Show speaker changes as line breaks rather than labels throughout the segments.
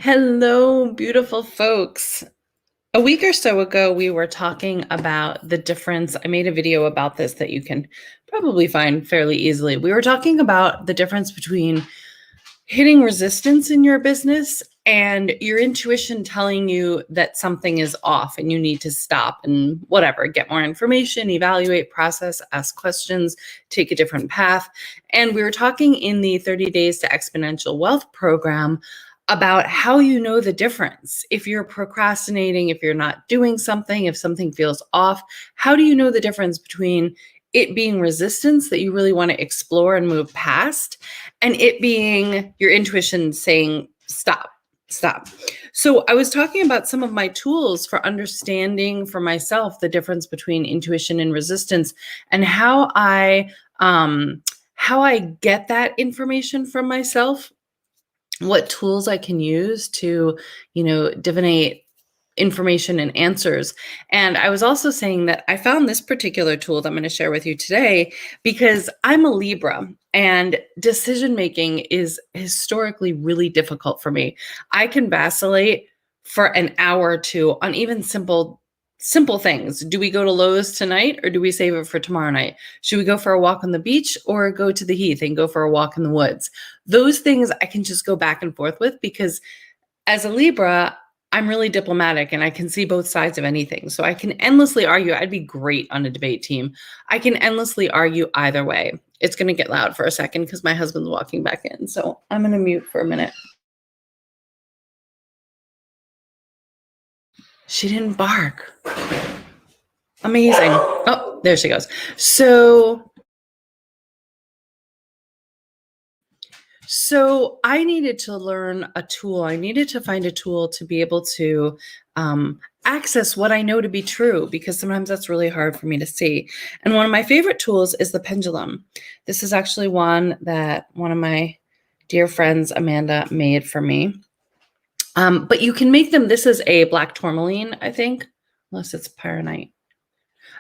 Hello, beautiful folks. A week or so ago, we were talking about the difference. I made a video about this that you can probably find fairly easily. We were talking about the difference between hitting resistance in your business and your intuition telling you that something is off and you need to stop and whatever, get more information, evaluate, process, ask questions, take a different path. And we were talking in the 30 Days to Exponential Wealth program about how you know the difference. If you're procrastinating, if you're not doing something, if something feels off, how do you know the difference between it being resistance that you really want to explore and move past, and it being your intuition saying, stop, stop. So I was talking about some of my tools for understanding for myself the difference between intuition and resistance, and how I get that information from myself, what tools I can use to, divinate information and answers. And I was also saying that I found this particular tool that I'm going to share with you today because I'm a Libra and decision making is historically really difficult for me. I can vacillate for an hour or two on even simple things. Do we go to Lowe's tonight or do we save it for tomorrow night? Should we go for a walk on the beach or go to the heath and go for a walk in the woods? Those things I can just go back and forth with because as a Libra, I'm really diplomatic and I can see both sides of anything. So I can endlessly argue. I'd be great on a debate team. I can endlessly argue either way. It's going to get loud for a second because my husband's walking back in. So I'm going to mute for a minute. She didn't bark. Amazing. Oh, there she goes. So I needed to learn a tool. I needed to find a tool to be able to access what I know to be true, because sometimes that's really hard for me to see. And one of my favorite tools is the pendulum. This is actually one that one of my dear friends, Amanda, made for me. But you can make them. This is a black tourmaline, I think, unless it's pyronite.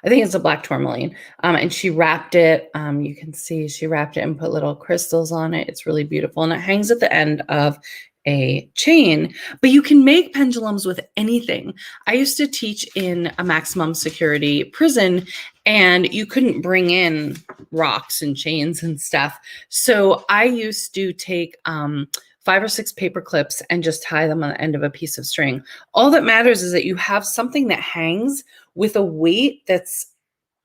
I think it's a black tourmaline. And she wrapped it. You can see she wrapped it and put little crystals on it. It's really beautiful. And it hangs at the end of a chain. But you can make pendulums with anything. I used to teach in a maximum security prison, and you couldn't bring in rocks and chains and stuff. So I used to take 5 or 6 paper clips and just tie them on the end of a piece of string. All that matters is that you have something that hangs with a weight that's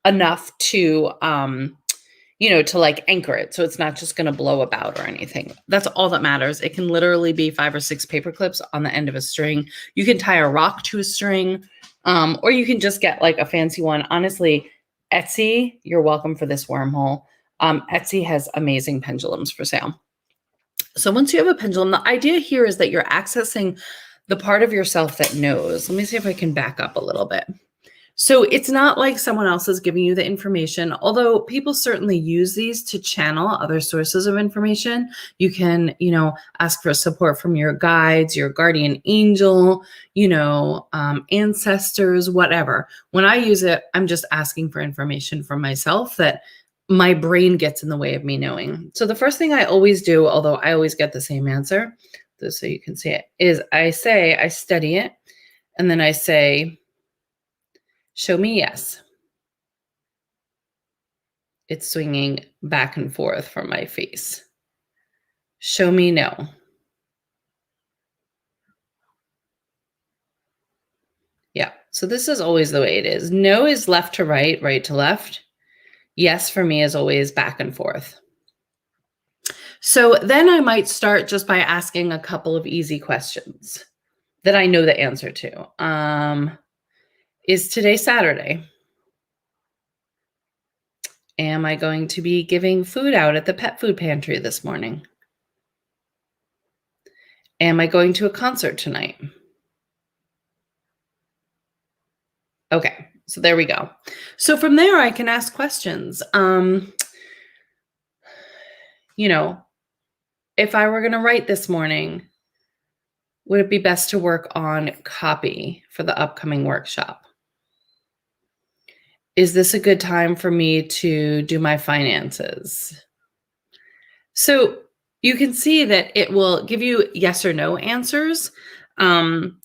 enough to to like anchor it, so it's not just going to blow about or anything. That's all that matters. It can literally be 5 or 6 paper clips on the end of a string. You can tie a rock to a string, or you can just get like a fancy one. Honestly, Etsy, you're welcome for this wormhole. Etsy has amazing pendulums for sale. So once you have a pendulum, the idea here is that you're accessing the part of yourself that knows. Let me see if I can back up a little bit. So it's not like someone else is giving you the information, although people certainly use these to channel other sources of information. You can, ask for support from your guides, your guardian angel, ancestors, whatever. When I use it, I'm just asking for information from myself that my brain gets in the way of me knowing. So the first thing I always do, although I always get the same answer, just so you can see it, is I study it, and then I say, show me yes. It's swinging back and forth from my face. Show me no. Yeah, so this is always the way it is. No is left to right, right to left. Yes for me is always back and forth. So then I might start just by asking a couple of easy questions that I know the answer to. Is today Saturday? Am I going to be giving food out at the pet food pantry this morning? Am I going to a concert tonight? Okay, so there we go. So from there, I can ask questions. If I were going to write this morning, would it be best to work on copy for the upcoming workshop? Is this a good time for me to do my finances? So you can see that it will give you yes or no answers. One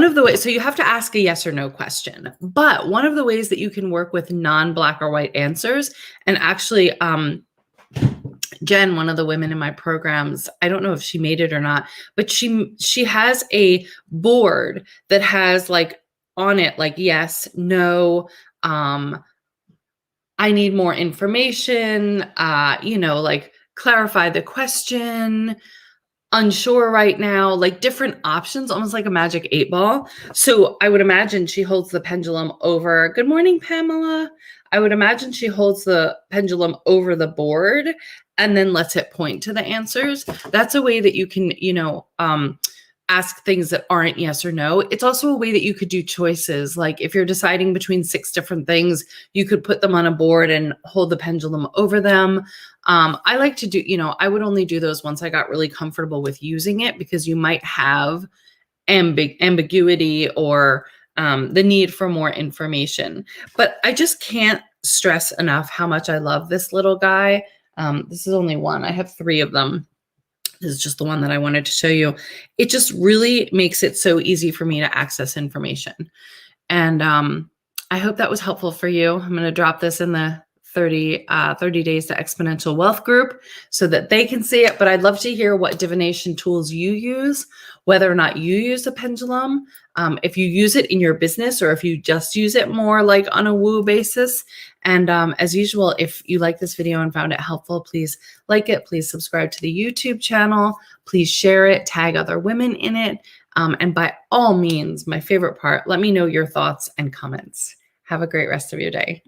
of the ways, so you have to ask a yes or no question, but one of the ways that you can work with non-black or white answers, and actually, Jen, one of the women in my programs, I don't know if she made it or not, but she has a board that has like on it, like yes, no, I need more information, like clarify the question, unsure right now, like different options, almost like a magic 8 ball. So I would imagine she holds the pendulum over. Good morning, Pamela. I would imagine she holds the pendulum over the board and then lets it point to the answers. That's a way that you can, ask things that aren't yes or no. It's also a way that you could do choices. Like if you're deciding between 6 different things, you could put them on a board and hold the pendulum over them. I like to do, I would only do those once I got really comfortable with using it, because you might have ambiguity or the need for more information. But I just can't stress enough how much I love this little guy. This is only one. I have 3 of them. This is just the one that I wanted to show you. It just really makes it so easy for me to access information. And I hope that was helpful for you. I'm going to drop this in the 30 Days to Exponential Wealth group so that they can see it. But I'd love to hear what divination tools you use, whether or not you use a pendulum, if you use it in your business, or if you just use it more like on a woo basis. And as usual, if you like this video and found it helpful, please like it. Please subscribe to the YouTube channel. Please share it, tag other women in it. And by all means, my favorite part, let me know your thoughts and comments. Have a great rest of your day.